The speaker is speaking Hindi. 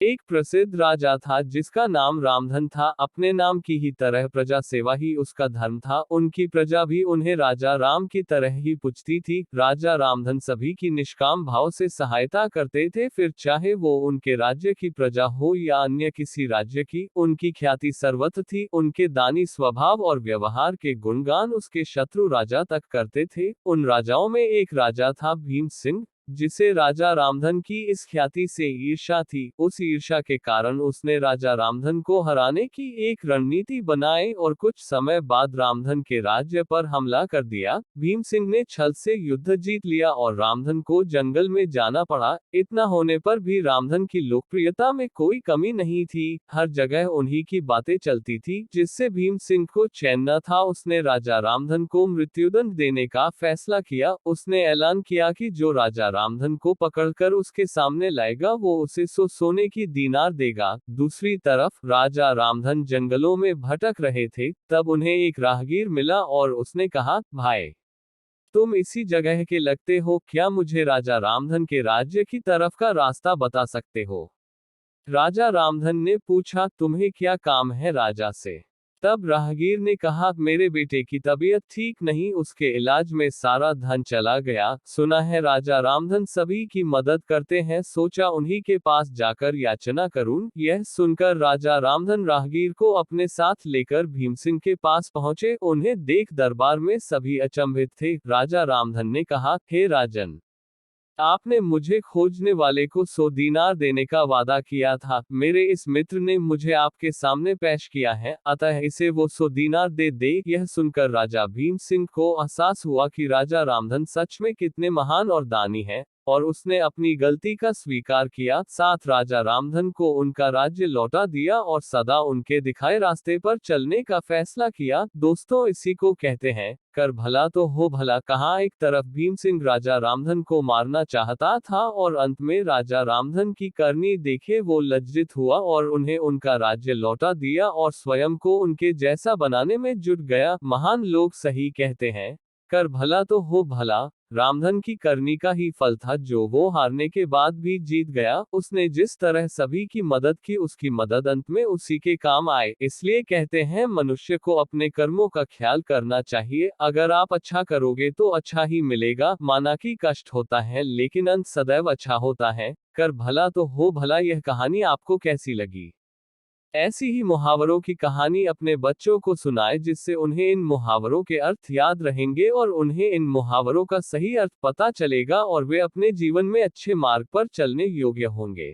एक प्रसिद्ध राजा था जिसका नाम रामधन था। अपने नाम की ही तरह प्रजा सेवा ही उसका धर्म था। उनकी प्रजा भी उन्हें राजा राम की तरह ही पूजती थी। राजा रामधन सभी की निष्काम भाव से सहायता करते थे, फिर चाहे वो उनके राज्य की प्रजा हो या अन्य किसी राज्य की। उनकी ख्याति सर्वत्र थी। उनके दानी स्वभाव और व्यवहार के गुणगान उसके शत्रु राजा तक करते थे। उन राजाओं में एक राजा था भीम सिंह, जिसे राजा रामधन की इस ख्याति से ईर्ष्या थी। उस ईर्ष्या के कारण उसने राजा रामधन को हराने की एक रणनीति बनाई और कुछ समय बाद रामधन के राज्य पर हमला कर दिया। भीम सिंह ने छल से युद्ध जीत लिया और रामधन को जंगल में जाना पड़ा। इतना होने पर भी रामधन की लोकप्रियता में कोई कमी नहीं थी। हर जगह उन्हीं की बातें चलती थी, जिससे भीम सिंह को चैन न था। उसने राजा रामधन को मृत्युदंड देने का फैसला किया। उसने ऐलान किया कि जो राजा रामधन को पकड़कर उसके सामने लाएगा वो उसे 100 सोने की दीनार देगा। दूसरी तरफ राजा रामधन जंगलों में भटक रहे थे। तब उन्हें एक राहगीर मिला और उसने कहा, भाई, तुम इसी जगह के लगते हो, क्या मुझे राजा रामधन के राज्य की तरफ का रास्ता बता सकते हो? राजा रामधन ने पूछा, तुम्हें क्या काम है राजा से? तब राहगीर ने कहा, मेरे बेटे की तबीयत ठीक नहीं, उसके इलाज में सारा धन चला गया। सुना है राजा रामधन सभी की मदद करते हैं, सोचा उन्हीं के पास जाकर याचना करूं। यह सुनकर राजा रामधन राहगीर को अपने साथ लेकर भीम सिंह के पास पहुंचे। उन्हें देख दरबार में सभी अचंभित थे। राजा रामधन ने कहा, हे राजन, आपने मुझे खोजने वाले को 100 दीनार देने का वादा किया था। मेरे इस मित्र ने मुझे आपके सामने पेश किया है, अतः इसे वो 100 दीनार दे दे। यह सुनकर राजा भीम सिंह को एहसास हुआ कि राजा रामधन सच में कितने महान और दानी हैं, और उसने अपनी गलती का स्वीकार किया। साथ राजा रामधन को उनका राज्य लौटा दिया और सदा उनके दिखाए रास्ते पर चलने का फैसला किया। दोस्तों, इसी को कहते हैं कर भला तो हो भला। कहाँ एक तरफ भीम सिंह राजा रामधन को मारना चाहता था और अंत में राजा रामधन की करनी देखे वो लज्जित हुआ और उन्हें उनका राज्य लौटा दिया और स्वयं को उनके जैसा बनाने में जुट गया। महान लोग सही कहते हैं, कर भला तो हो भला। रामधन की करनी का ही फल था जो वो हारने के बाद भी जीत गया। उसने जिस तरह सभी की मदद की, उसकी मदद अंत में उसी के काम आए। इसलिए कहते हैं मनुष्य को अपने कर्मों का ख्याल करना चाहिए। अगर आप अच्छा करोगे तो अच्छा ही मिलेगा। माना कि कष्ट होता है लेकिन अंत सदैव अच्छा होता है। कर भला तो हो भला। यह कहानी आपको कैसी लगी? ऐसी ही मुहावरों की कहानी अपने बच्चों को सुनाए, जिससे उन्हें इन मुहावरों के अर्थ याद रहेंगे और उन्हें इन मुहावरों का सही अर्थ पता चलेगा और वे अपने जीवन में अच्छे मार्ग पर चलने योग्य होंगे।